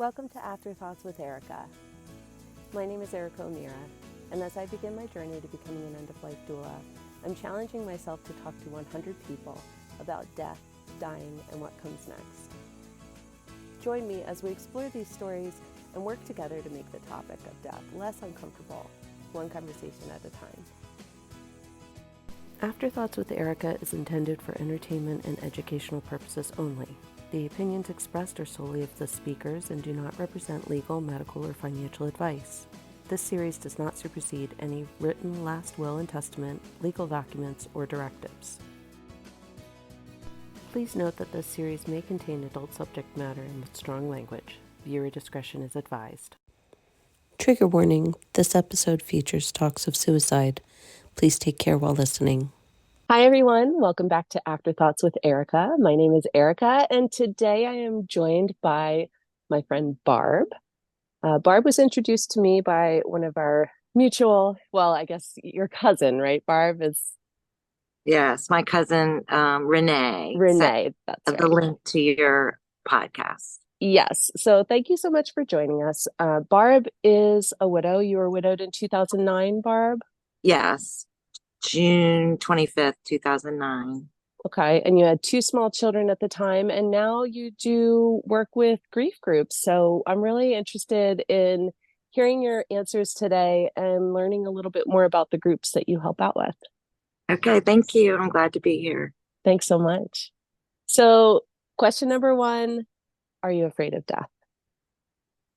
Welcome to Afterthoughts with Erica. My name is Erica O'Meara, and as I begin my journey to becoming an end-of-life doula, I'm challenging myself to talk to 100 people about death, dying, and what comes next. Join me as we explore these stories and work together to make the topic of death less uncomfortable, one conversation at a time. Afterthoughts with Erica is intended for entertainment and educational purposes only. The opinions expressed are solely of the speakers and do not represent legal, medical, or financial advice. This series does not supersede any written last will and testament, legal documents, or directives. Please note that this series may contain adult subject matter and with strong language. Viewer discretion is advised. Trigger warning, this episode features talks of suicide. Please take care while listening. Hi, everyone. Welcome back to Afterthoughts with Erica. My name is Erica, and today I am joined by my friend Barb. Barb was introduced to me by one of our mutual, well, I guess your cousin, right? Barb is... Yes, my cousin Renee. Renee, that's right. The link to your podcast. Yes. So thank you so much for joining us. Barb is a widow. You were widowed in 2009, Barb? Yes. June 25th, 2009. Okay. And you had two small children at the time, and now you do work with grief groups. So I'm really interested in hearing your answers today and learning a little bit more about the groups that you help out with. Okay. Thank you. I'm glad to be here. Thanks so much. So question number one, are you afraid of death?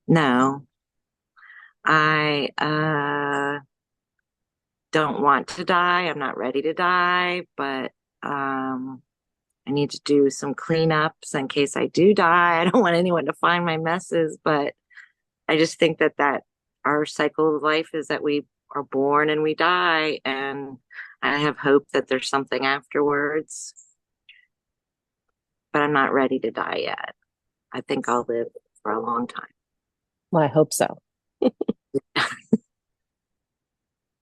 No, I don't want to die. I'm not ready to die, but I need to do some cleanups in case I do die. I don't want anyone to find my messes, but I just think that our cycle of life is that we are born and we die, and I have hope that there's something afterwards, but I'm not ready to die yet. I think I'll live for a long time. Well, I hope so.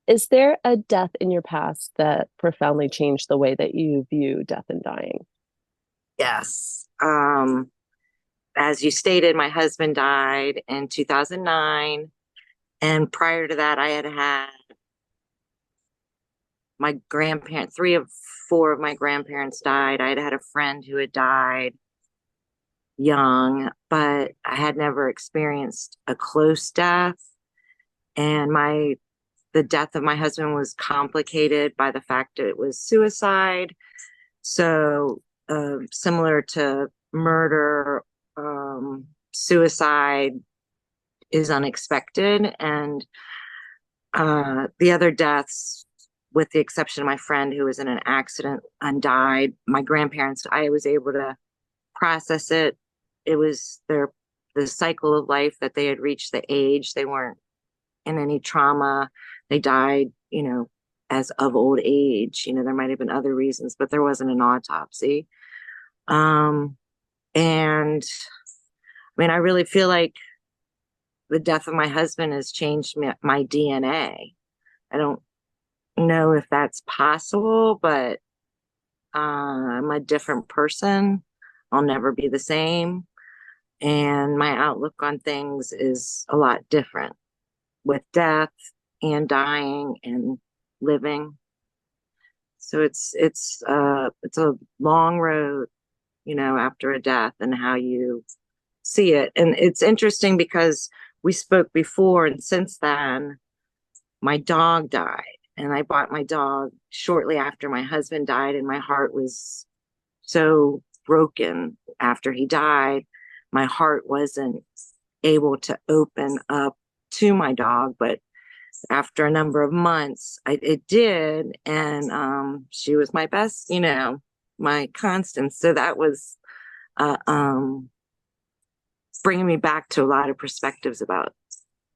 Is there a death in your past that profoundly changed the way that you view death and dying? Yes. As you stated, my husband died in 2009. And prior to that, I had my grandparents, 3 of 4 of my grandparents died. I had a friend who had died young, but I had never experienced a close death. And the death of my husband was complicated by the fact that it was suicide. So similar to murder, suicide is unexpected. And the other deaths, with the exception of my friend who was in an accident and died, my grandparents, I was able to process it. It was the cycle of life that they had reached the age. They weren't in any trauma. They died, as of old age. There might have been other reasons, but there wasn't an autopsy. And I mean, I really feel like the death of my husband has changed my DNA. I don't know if that's possible, but I'm a different person. I'll never be the same. And my outlook on things is a lot different with death and dying and living. So it's a long road, after a death and how you see it. And it's interesting because we spoke before, and since then, my dog died. And I bought my dog shortly after my husband died, and my heart was so broken after he died. My heart wasn't able to open up to my dog, but after a number of months, it did. And she was my best, my constant. So that was bringing me back to a lot of perspectives about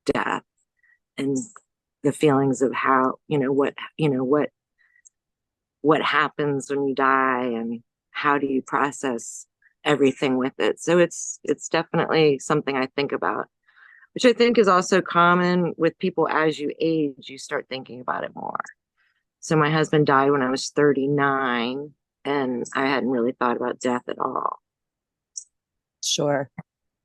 death and the feelings of how, what happens when you die and how do you process everything with it. So it's definitely something I think about, which I think is also common with people. As you age, you start thinking about it more. So my husband died when I was 39, and I hadn't really thought about death at all. Sure.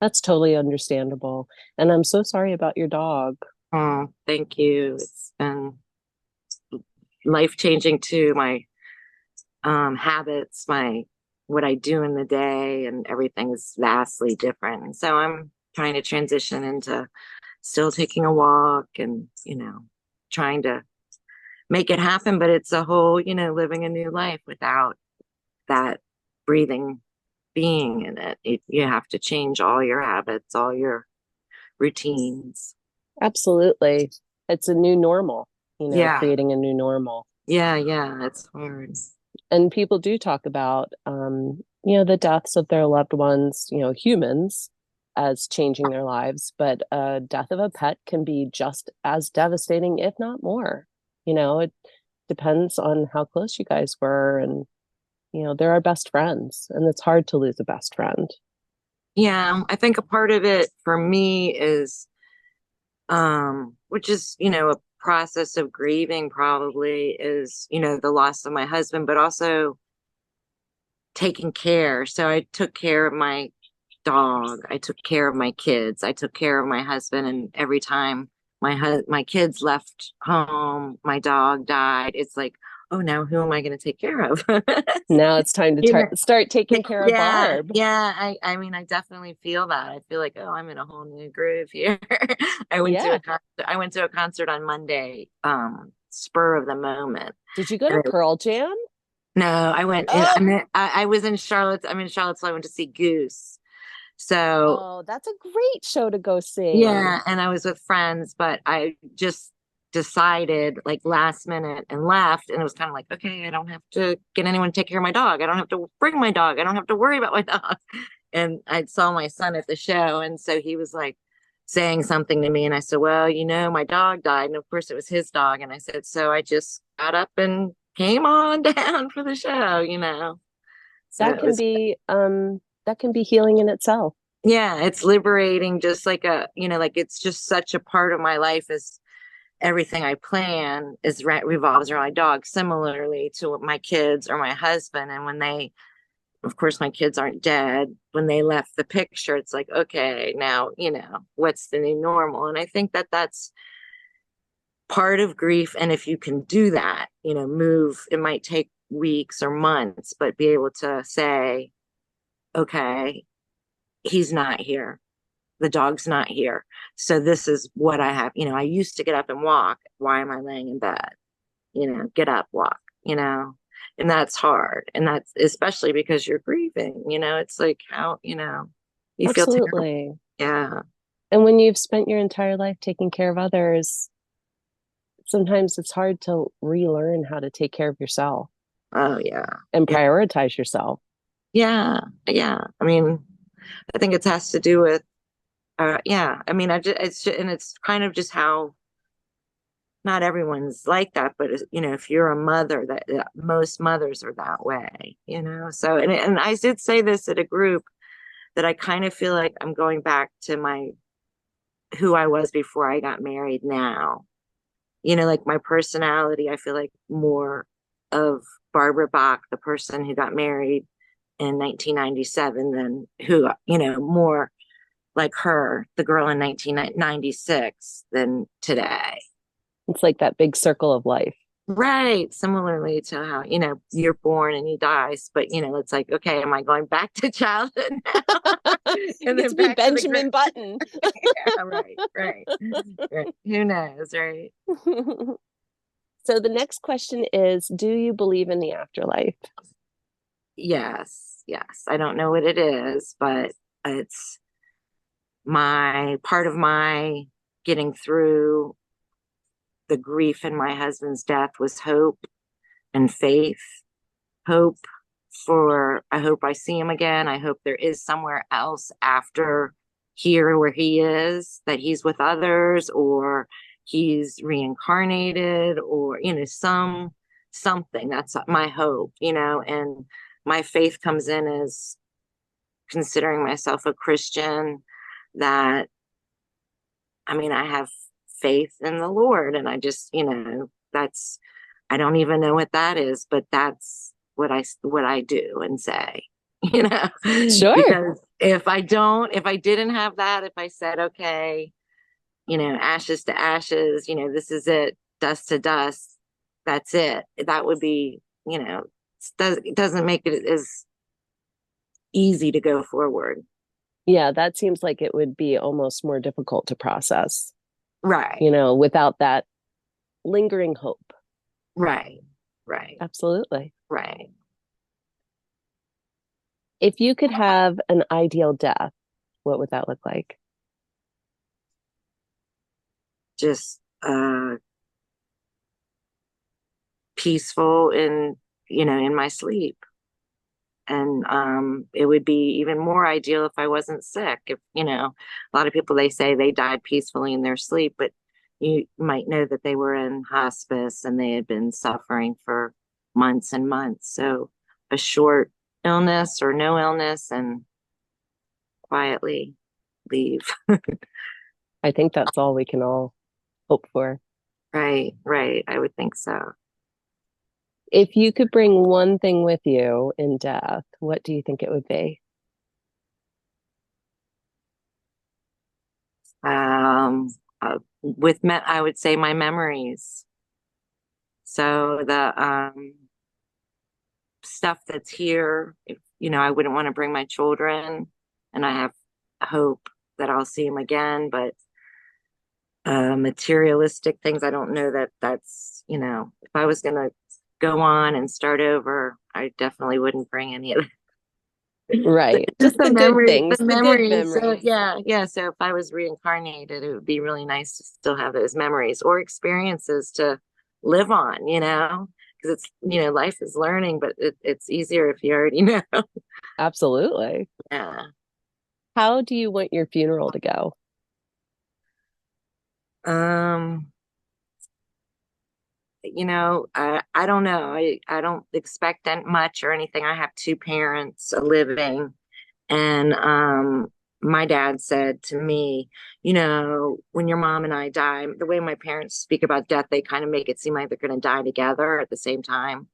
That's totally understandable. And I'm so sorry about your dog. Oh, thank you. It's been life changing too. My habits, my what I do in the day, and everything is vastly different. And so I'm trying to transition into still taking a walk and, trying to make it happen. But it's a whole, living a new life without that breathing being in it. You have to change all your habits, all your routines. Absolutely. It's a new normal, Yeah. creating a new normal. Yeah. Yeah. It's hard. And people do talk about, the deaths of their loved ones, humans, as changing their lives. But death of a pet can be just as devastating, if not more. It depends on how close you guys were. And, they're our best friends. And it's hard to lose a best friend. Yeah. I think a part of it for me is, which is, a process of grieving probably is, the loss of my husband, but also taking care. So I took care of my dog. I took care of my kids. I took care of my husband. And every time my kids left home, my dog died. It's like, oh, now who am I going to take care of? Now it's time to You know, start taking care of yeah, Barb. yeah. I mean, I definitely feel that. I feel like, oh, I'm in a whole new groove here. Yeah. I went to a concert on Monday, spur of the moment. Did you go to And Pearl Jam? no, I went in, Oh, I was in Charlotte. I'm in Charlottesville. I went to see Goose. So oh, that's a great show to go see. yeah, and I was with friends, but I just decided like last minute and left. And it was kind of like, okay, I don't have to get anyone to take care of my dog. I don't have to bring my dog. I don't have to worry about my dog. And I saw my son at the show. And so he was like saying something to me. And I said, well, my dog died. And of course it was his dog. And I said, so I just got up and came on down for the show. So That it can was, be healing in itself. yeah, it's liberating, just like like it's just such a part of my life is everything I plan is revolves around my dog, similarly to my kids or my husband. And when of course, my kids aren't dead. When they left the picture, it's like, okay, now, what's the new normal? And I think that that's part of grief. And if you can do that, move, it might take weeks or months, but be able to say, okay, he's not here. The dog's not here. So this is what I have. I used to get up and walk. Why am I laying in bed? Get up, walk, and that's hard. And that's especially because you're grieving, it's like how, you feel terrible. Absolutely. Yeah. And when you've spent your entire life taking care of others, sometimes it's hard to relearn how to take care of yourself Oh, yeah. and Yeah. prioritize yourself. Yeah. Yeah. I mean, I think it has to do with, yeah. I mean, and it's kind of just how not everyone's like that, but if you're a mother, that most mothers are that way, So, and I did say this at a group that I kind of feel like I'm going back to who I was before I got married now. Like my personality, I feel like more of Barbara Bach, the person who got married in 1997, than who, more like her, the girl in 1996, than today. It's like that big circle of life. Right. Similarly to how, you're born and you die. But, it's like, okay, am I going back to childhood now? You And get then to be back to the Benjamin Button. yeah, right, right, right. Who knows, right? So the next question is, do you believe in the afterlife? Yes, yes. I don't know what it is, but it's my part of my getting through the grief in my husband's death was hope and faith. Hope I hope I see him again. I hope there is somewhere else after here where he is, that he's with others, or he's reincarnated, or, something. That's my hope, and my faith comes in as considering myself a Christian, that, I mean, I have faith in the Lord, and I just, that's, I don't even know what that is, but that's what I do and say, Sure. because if I didn't have that, if I said, okay, ashes to ashes, this is it, dust to dust, that's it. That would be, it doesn't make it as easy to go forward. Yeah, that seems like it would be almost more difficult to process, Right, without that lingering hope. right, right, Absolutely. right. If you could have an ideal death, what would that look like? Just peaceful in my sleep. And it would be even more ideal if I wasn't sick. If, a lot of people, they say they died peacefully in their sleep, but you might know that they were in hospice and they had been suffering for months and months. So a short illness or no illness and quietly leave. I think that's all we can all hope for. Right, right. I would think so. If you could bring one thing with you in death, what do you think it would be? Um, I would say my memories. So the stuff that's here. If, I wouldn't want to bring my children, and I have hope that I'll see them again. But materialistic things, I don't know that that's, if I was going to go on and start over, I definitely wouldn't bring any of that. Right. Just Just the good the things, the good memories. So memories. yeah, yeah. So if I was reincarnated, it would be really nice to still have those memories or experiences to live on, because it's, life is learning, but it's easier if you already know. Absolutely. Yeah. How do you want your funeral to go? Um, I don't know. I don't expect that much or anything. I have two parents living, and my dad said to me, when your mom and I die, the way my parents speak about death, they kind of make it seem like they're going to die together at the same time.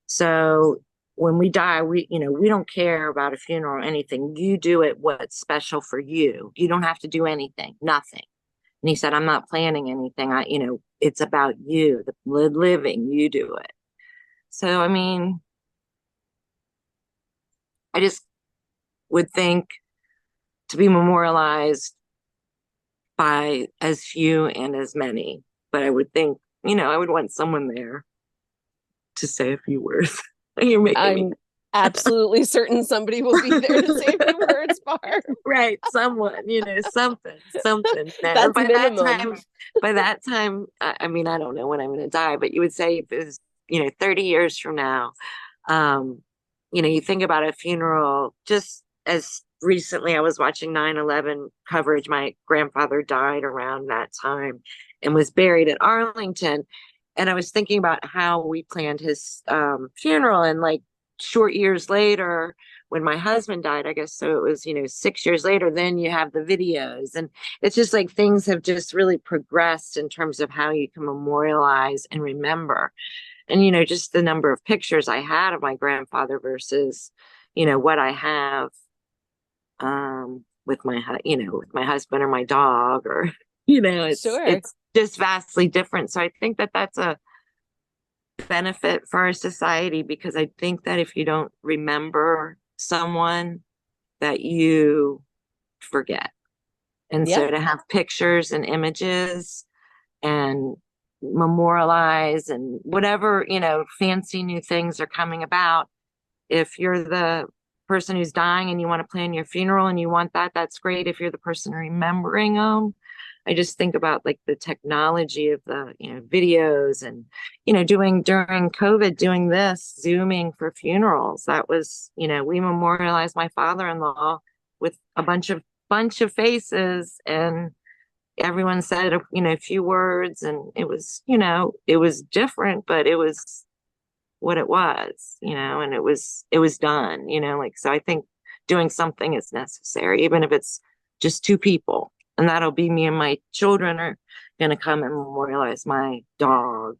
So when we die, we don't care about a funeral or anything. You do it what's special for you. You don't have to do anything, nothing. And he said, I'm not planning anything. It's about you, the living, you do it. So, I mean, I just would think to be memorialized by as few and as many. But I would think, I would want someone there to say a few words. You're making me I'm absolutely certain somebody will be there to say a few words, Barb. right, someone, something. Now, That's minimum. by that time, I mean, I don't know when I'm going to die, but you would say if it was, 30 years from now, um, you think about a funeral just as recently. I was watching 9/11 coverage. My grandfather died around that time and was buried at Arlington. And I was thinking about how we planned his funeral, and like short years later, when my husband died, I guess so it was, 6 years later, then you have the videos. And it's just like things have just really progressed in terms of how you can memorialize and remember. And, just the number of pictures I had of my grandfather versus, what I have with with my husband or my dog, or, Sure. it's just vastly different. So I think that that's a benefit for our society, because I think that if you don't remember someone, that you forget. And Yeah. so to have pictures and images and memorialize and whatever, fancy new things are coming about. If you're the person who's dying and you want to plan your funeral and you want that, that's great. If you're the person remembering them, I just think about like the technology of the, videos and, doing during COVID, doing this, Zooming for funerals. That was, we memorialized my father-in-law with a bunch of faces, and everyone said, a few words, and it was different, but it was what it was, and it was done, like, so I think doing something is necessary, even if it's just two people. And that'll be me, and my children are going to come and memorialize my dog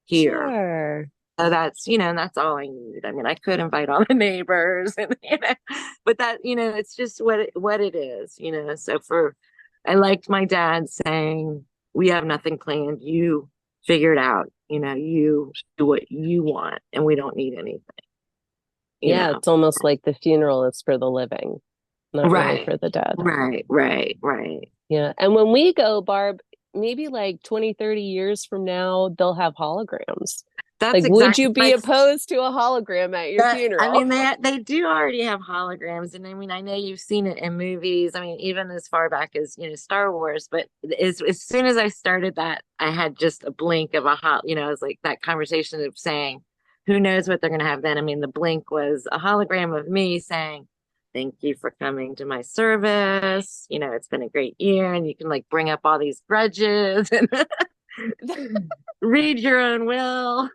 here. Sure. So that's, and that's all I need. I mean, I could invite all the neighbors and, but that, it's just what it is, So I liked my dad saying, we have nothing planned. You figure it out, you do what you want and we don't need anything, you Yeah, know. it's almost like the funeral is for the living, not really Right. for the dead. Right. Yeah. And when we go, Barb, maybe like 20, 30 years from now, they'll have holograms. That's Like, would exactly you be like opposed to a hologram at your that. I funeral? mean, they do already have holograms, and I mean, I know you've seen it in movies. I mean, even as far back as Star Wars. But as soon as I started that, I had just a blink of it was like that conversation of saying, "Who knows what they're going to have then?" I mean, the blink was a hologram of me saying, "Thank you for coming to my service. It's been a great year," and you can like bring up all these grudges and read your own will.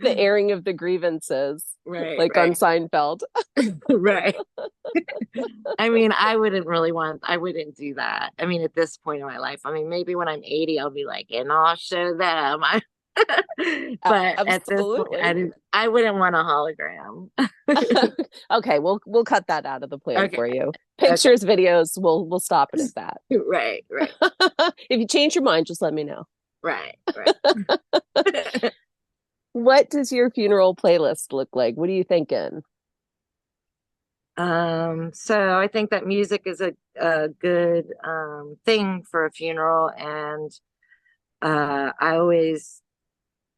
The airing of the grievances, Right, like on right, Seinfeld. right. I mean, I wouldn't do that. I mean, at this point in my life, I mean, maybe when I'm 80, I'll be like, and I'll show them. But at this point, Absolutely. I wouldn't want a hologram. Okay, we'll cut that out of the plan Okay, for you. okay, Pictures, videos, we'll stop it at that. right, If you change your mind, just let me know. right. What does your funeral playlist look like? What are you thinking? So I think that music is a good thing for a funeral, and I always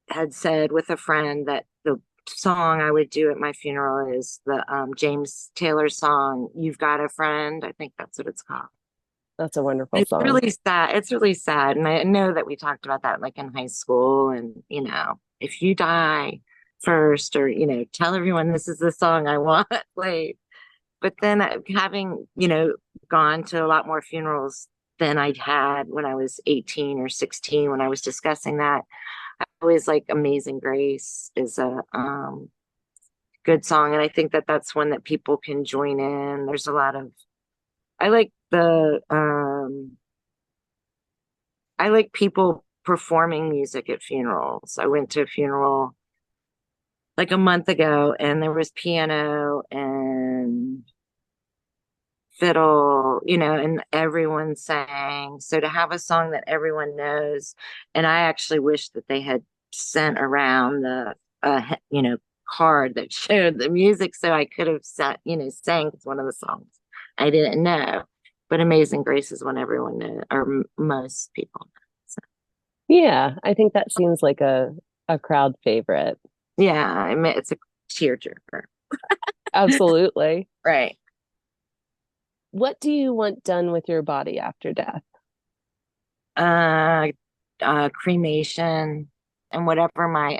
had said with a friend that the song I would do at my funeral is the James Taylor song, You've Got a Friend. I think that's what it's called. That's a wonderful It's song. really sad. It's really sad. And I know that we talked about that like in high school. And, if you die first, or, tell everyone this is the song I want played. But then having, gone to a lot more funerals than I'd had when I was 18 or 16, when I was discussing that, always like Amazing Grace is a good song. And I think that that's one that people can join in. There's a lot of, I like I like people performing music at funerals. I went to a funeral like a month ago and there was piano and fiddle, and everyone sang. So to have a song that everyone knows, and I actually wish that they had sent around the, card that showed the music so I could have sang one of the songs I didn't know. But Amazing Grace is one everyone knows, or most people know. So, Yeah, I think that seems like a crowd favorite. yeah, I mean, it's a tearjerker. Absolutely. Right. What do you want done with your body after death? Uh, Cremation and whatever my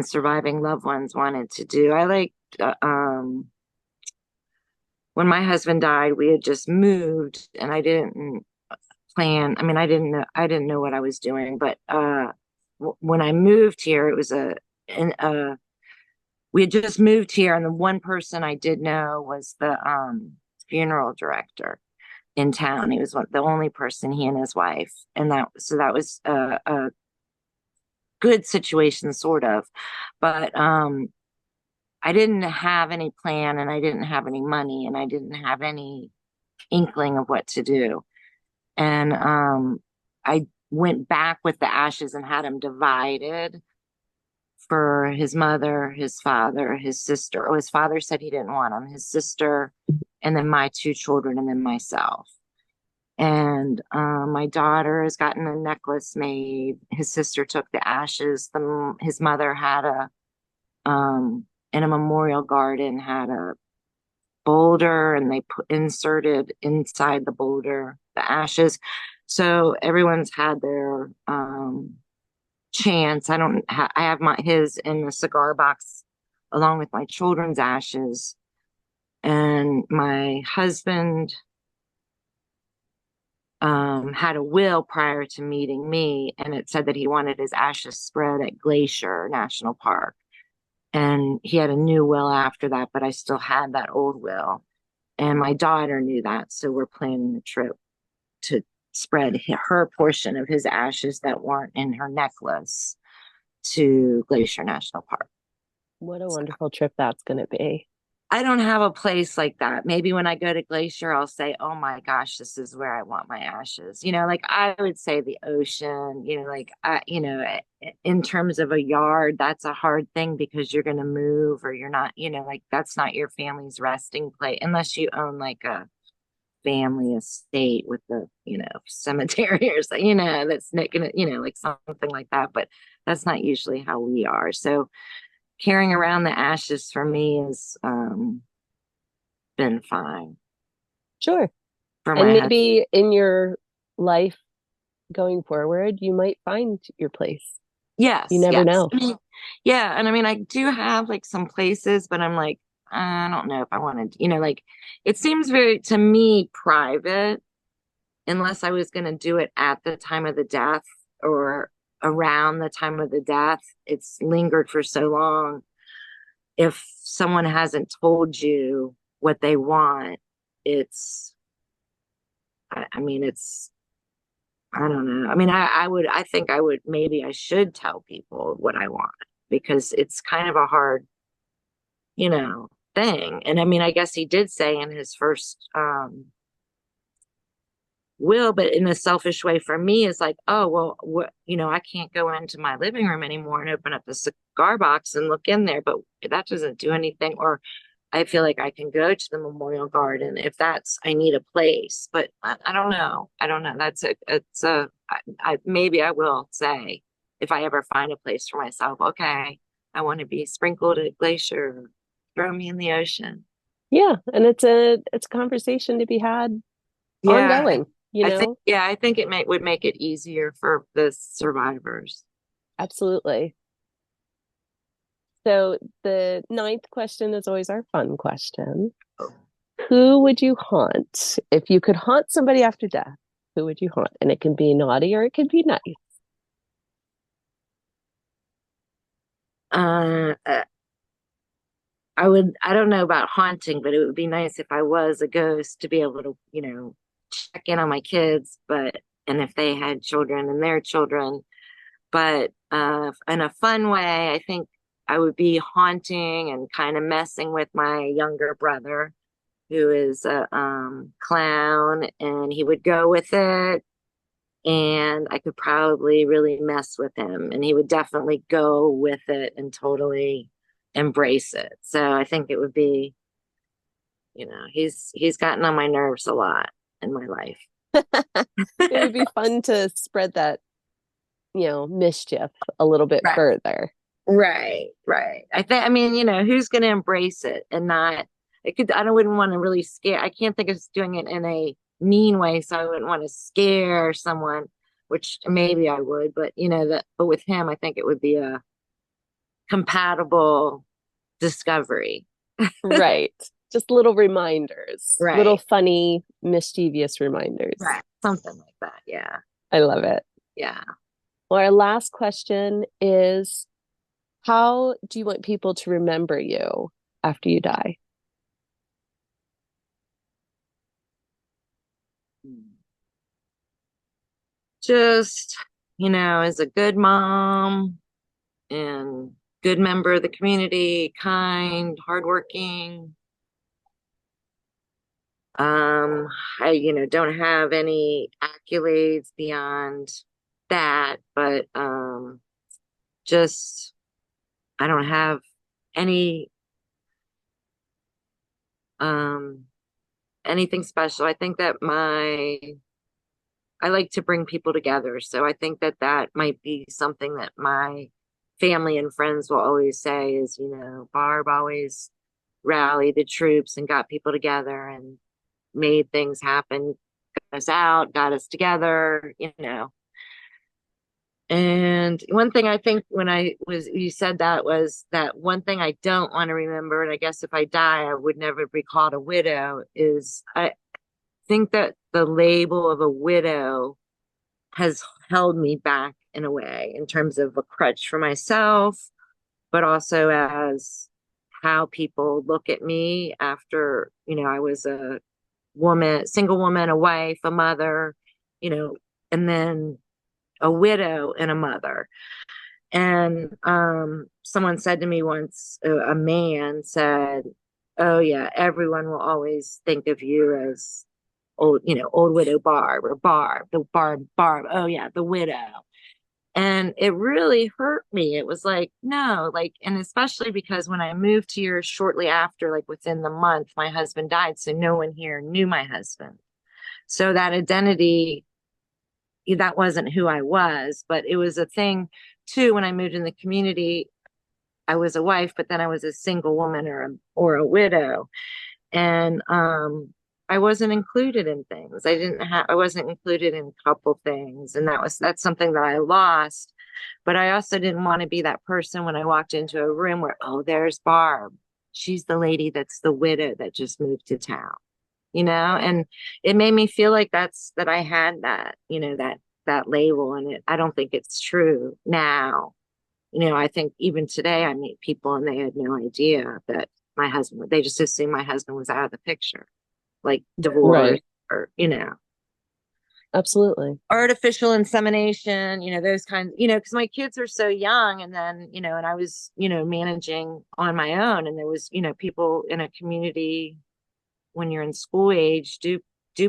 surviving loved ones wanted to do. I like when my husband died, we had just moved and I didn't plan. I mean, I didn't know what I was doing, but when I moved here, it was we had just moved here and the one person I did know was the funeral director in town. He was the only person, he and his wife, and that was a good situation, sort of. But I didn't have any plan, and I didn't have any money, and I didn't have any inkling of what to do. And I went back with the ashes and had them divided for his mother, his father, his sister. Oh, his father said he didn't want them, his sister, and then my two children, and then myself. And my daughter has gotten a necklace made. His sister took the ashes. His mother had in a memorial garden, had a boulder, and they inserted inside the boulder the ashes. So everyone's had their chance. I have his in the cigar box along with my children's ashes. And my husband had a will prior to meeting me, and it said that he wanted his ashes spread at Glacier National Park. And he had a new will after that, but I still had that old will. And my daughter knew that, so we're planning a trip to spread her portion of his ashes that weren't in her necklace to Glacier National Park. What a wonderful trip that's going to be. I don't have a place like that. Maybe when I go to Glacier, I'll say, oh my gosh, this is where I want my ashes. Like I would say the ocean, in terms of a yard, that's a hard thing because you're going to move or you're not, like that's not your family's resting place unless you own like a family estate with the, cemetery or something, that's not gonna, like something like that. But that's not usually how we are. So carrying around the ashes for me has been fine Sure. for And my husband. maybe in your life going forward, you might find your place. You Yes, never yes. know. I mean, yeah, and I mean, I do have like some places, but I'm like, I don't know if I wanted, like it seems very to me private, unless I was going to do it at the time of the death or around the time of the death. It's lingered for so long. If someone hasn't told you what they want, it's, I mean, it's, I don't know. I mean, I think maybe I should tell people what I want because it's kind of a hard, thing. And I mean, I guess he did say in his first, will, but in a selfish way for me is like, oh, well, I can't go into my living room anymore and open up the cigar box and look in there, but that doesn't do anything. Or I feel like I can go to the memorial garden if I need a place, but I don't know. I don't know. Maybe I will say if I ever find a place for myself, okay, I want to be sprinkled at Glacier, throw me in the ocean. Yeah, and it's a conversation to be had Yeah. ongoing, you know? I think would make it easier for the survivors. Absolutely. So the ninth question is always our fun question. Who would you haunt? If you could haunt somebody after death, who would you haunt? And it can be naughty or it can be nice. Uh, uh, I don't know about haunting, but it would be nice if I was a ghost to be able to, check in on my kids, and if they had children and their children, but in a fun way, I think I would be haunting and kind of messing with my younger brother, who is a clown, and he would go with it. And I could probably really mess with him, and he would definitely go with it and totally embrace it. So I think it would be, he's gotten on my nerves a lot in my life. It would be fun to spread that, mischief a little bit Right. further. Right, right. I mean, who's going to embrace it and not, I wouldn't want to really scare, I can't think of doing it in a mean way. So I wouldn't want to scare someone, which maybe I would, but but with him, I think it would be a compatible discovery. Right. Just little reminders, little Right, funny, mischievous reminders. right. Something like that. Yeah, I love it. yeah. Well, our last question is, how do you want people to remember you after you die? Just, as a good mom and good member of the community, kind, hardworking. Um, I, don't have any accolades beyond that, but just I don't have any um anything special. I think that I like to bring people together, so I think that that might be something that my family and friends will always say is, Barb always rallied the troops and got people together and made things happen, got us out, got us together. And one thing I think when you said that was that one thing I don't want to remember, and I guess if I die, I would never be called a widow, is I think that the label of a widow has held me back in a way in terms of a crutch for myself, but also as how people look at me after, I was a woman, single woman, a wife, a mother. you know, and then a widow and a mother. And someone said to me once, a man said, "Oh yeah, everyone will always think of you as old widow Barb, or Barb. Oh yeah, the widow." And it really hurt me. It was like, no, like, and especially because when I moved here shortly after, like within the month, my husband died. So no one here knew my husband. So that identity, that wasn't who I was, but it was a thing too. When I moved in the community, I was a wife, but then I was a single woman or a widow. And I wasn't included in things. I wasn't included in couple things. And that's something that I lost. But I also didn't want to be that person when I walked into a room where, oh, there's Barb. She's the lady that's the widow that just moved to town, and it made me feel like that I had that, that label. And I don't think it's true now. I think even today I meet people and they had no idea that they just assumed my husband was out of the picture, like divorce Right. or, Absolutely. artificial insemination, those kinds, because my kids are so young. And then, and I was, managing on my own. And there was, people in a community when you're in school age do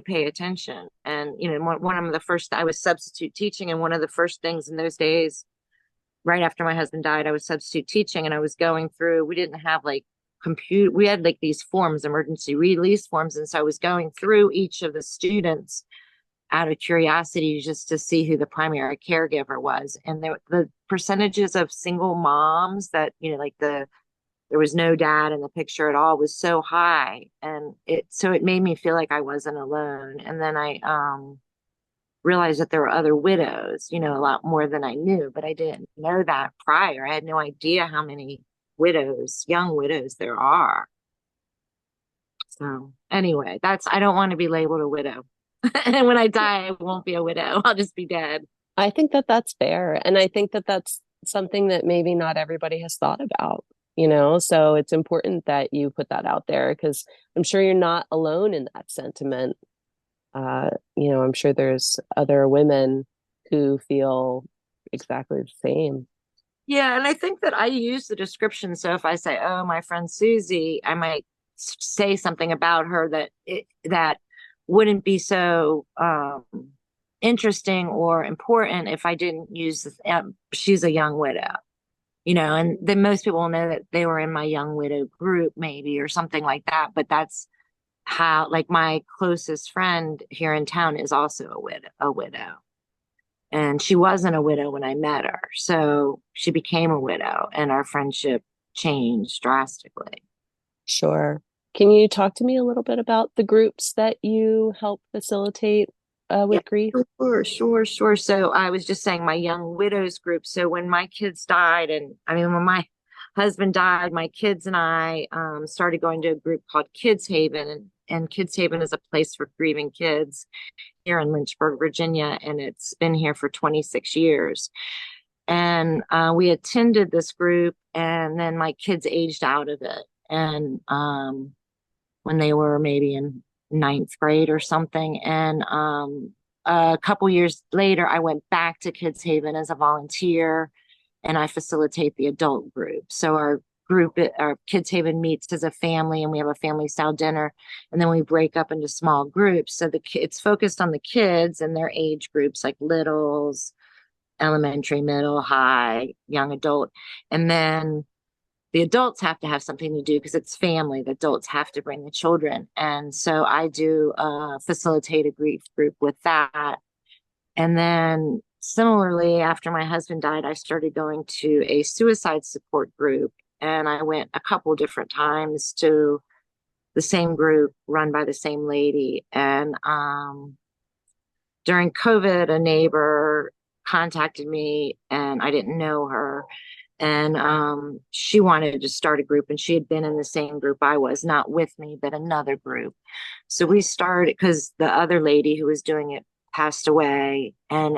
pay attention. And, one of the first, I was substitute teaching. And one of the first things in those days, right after my husband died, I was substitute teaching and I was going through, we didn't have like we had like these forms, emergency release forms. And so I was going through each of the students out of curiosity just to see who the primary caregiver was. And the percentages of single moms that, like there was no dad in the picture at all was so high. And it made me feel like I wasn't alone. And then I realized that there were other widows, a lot more than I knew, but I didn't know that prior. I had no idea how many young widows there are. So anyway, I don't want to be labeled a widow. And when I die, I won't be a widow. I'll just be dead. I think that that's fair. And I think that that's something that maybe not everybody has thought about, So it's important that you put that out there because I'm sure you're not alone in that sentiment. I'm sure there's other women who feel exactly the same. Yeah, and I think that I use the description. So if I say, "Oh, my friend Susie," I might say something about her that wouldn't be so interesting or important if I didn't use she's a young widow, and then most people know that they were in my young widow group, maybe, or something like that. But that's how, like, my closest friend here in town is also a widow. And she wasn't a widow when I met her. So she became a widow and our friendship changed drastically. Sure. Can you talk to me a little bit about the groups that you help facilitate Yeah, with grief? sure. So I was just saying my young widows group. So when my kids died, and I mean, when my husband died, my kids and I started going to a group called Kids Haven. And Kids Haven is a place for grieving kids here in Lynchburg, Virginia. And it's been here for 26 years. And we attended this group, and then my kids aged out of it. And when they were maybe in ninth grade or something. And a couple years later, I went back to Kids Haven as a volunteer, and I facilitate the adult group. So our Kids Haven meets as a family, and we have a family style dinner, and then we break up into small groups. So it's focused on the kids and their age groups, like littles, elementary, middle, high, young adult. And then the adults have to have something to do because it's family. The adults have to bring the children. And so I do facilitate a grief group with that. And then similarly, after my husband died, I started going to a suicide support group. And I went a couple different times to the same group run by the same lady. And during COVID, a neighbor contacted me and I didn't know her. And she wanted to start a group, and she had been in the same group I was, not with me, but another group. So we started because the other lady who was doing it passed away and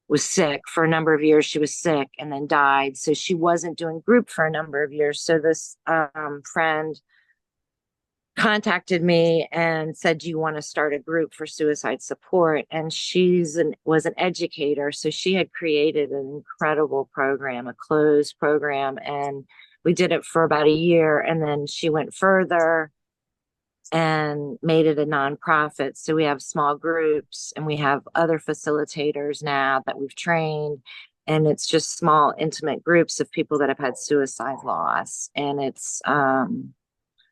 was sick for a number of years. She was sick and then died. So she wasn't doing group for a number of years. So this friend contacted me and said, "Do you want to start a group for suicide support?" And was an educator, so she had created an incredible program, a closed program, and we did it for about a year. And then she went further and made it a nonprofit. So we have small groups and we have other facilitators now that we've trained. And it's just small, intimate groups of people that have had suicide loss. And it's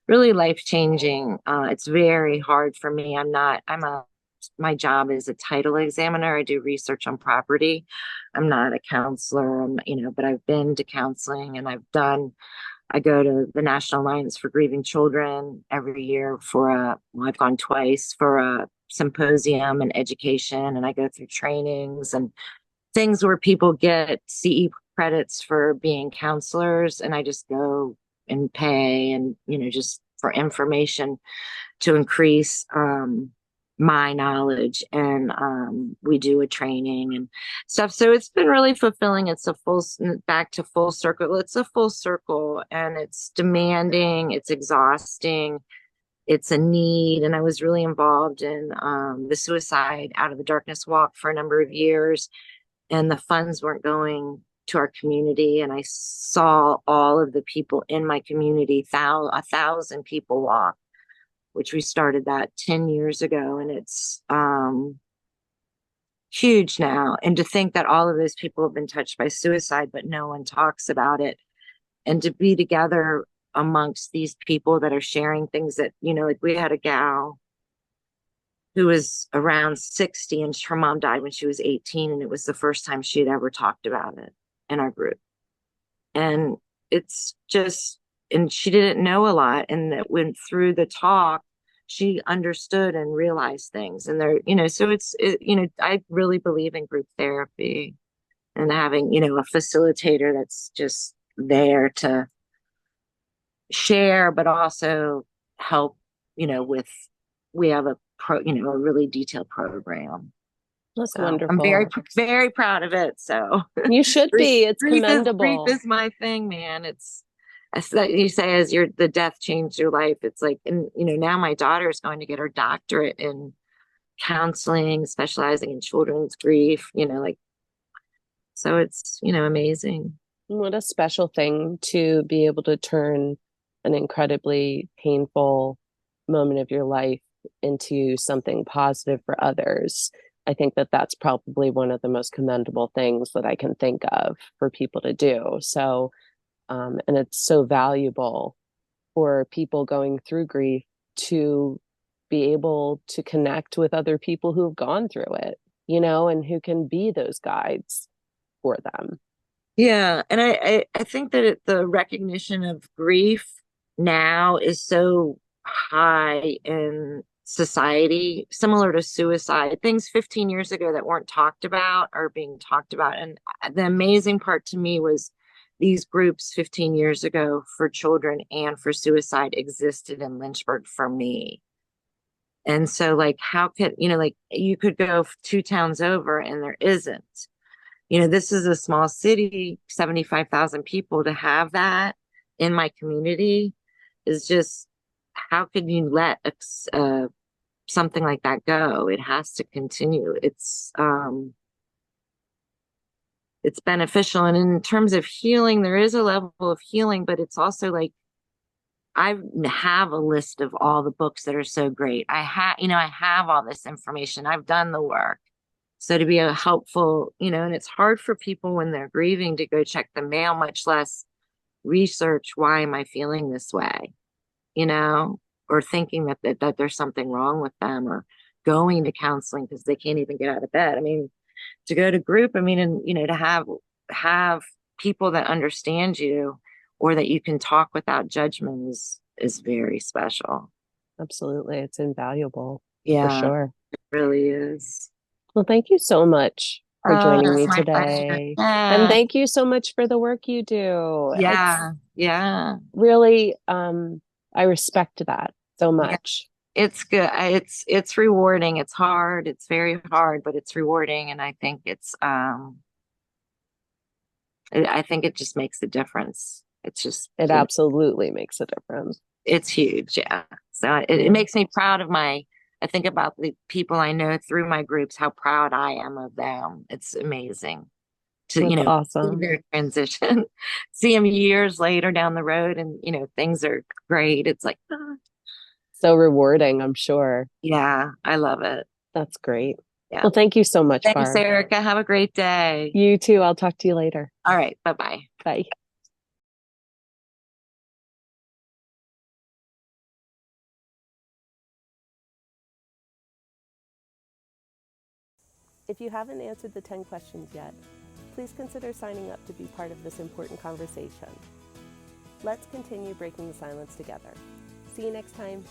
really life changing. It's very hard for me. My job is a title examiner. I do research on property. I'm not a counselor, but I've been to counseling and I go to the National Alliance for Grieving Children every year I've gone twice for a symposium and education, and I go through trainings and things where people get CE credits for being counselors, and I just go and pay and, just for information to increase my knowledge. And we do a training and stuff. So it's been really fulfilling. It's back to full circle. It's a full circle, and it's demanding, it's exhausting, it's a need. And I was really involved in the Suicide Out of the Darkness Walk for a number of years, and the funds weren't going to our community. And I saw all of the people in my community, 1,000 people walk, which we started that 10 years ago. And it's huge now. And to think that all of those people have been touched by suicide, but no one talks about it. And to be together amongst these people that are sharing things that, like we had a gal who was around 60 and her mom died when she was 18. And it was the first time she had ever talked about it in our group. And it's just, and she didn't know a lot. And that went through the talk, she understood and realized things. And so I really believe in group therapy and having, a facilitator that's just there to share, but also help, we have a really detailed program. That's So wonderful. I'm very, very proud of it. So you should be. It's commendable. Grief is my thing, man. It's as you say, the death changed your life. It's like, and now my daughter is going to get her doctorate in counseling, specializing in children's grief. So it's amazing. What a special thing to be able to turn an incredibly painful moment of your life into something positive for others. I think that that's probably one of the most commendable things that I can think of for people to do. So, and it's so valuable for people going through grief to be able to connect with other people who have gone through it, and who can be those guides for them. Yeah. And I think that the recognition of grief now is so high in society, similar to suicide. Things 15 years ago that weren't talked about are being talked about. And the amazing part to me was these groups 15 years ago for children and for suicide existed in Lynchburg for me. And so, like, how could, like, you could go 2 towns over and there isn't. This is a small city, 75,000 people. To have that in my community is just, how could you let something like that go? It has to continue. It's beneficial. And in terms of healing, there is a level of healing, but it's also like, I have a list of all the books that are so great. I have all this information. I've done the work. So to be a helpful, and it's hard for people when they're grieving to go check the mail, much less research, why am I feeling this way, or thinking that there's something wrong with them, or going to counseling because they can't even get out of bed. I mean, to go to group, and to have people that understand you or that you can talk without judgment is very special. Absolutely. It's invaluable. Yeah, for sure. It really is. Well, thank you so much for joining me today. And thank you so much for the work you do. Yeah. Yeah. Really, I respect that so much. Yeah. It's good. It's rewarding. It's hard. It's very hard, but it's rewarding. And I think I think it just makes a difference. It absolutely makes a difference. It's huge. Yeah. So it makes me proud of I think about the people I know through my groups, how proud I am of them. It's amazing to, That's see awesome. their transition, see them years later down the road and, things are great. It's like, ah. So rewarding, I'm sure. Yeah, I love it. That's great. Yeah. Well, thank you so much, Thanks, Barb. Erica. Have a great day. You too. I'll talk to you later. All right. Bye-bye. Bye. If you haven't answered the 10 questions yet, please consider signing up to be part of this important conversation. Let's continue breaking the silence together. See you next time.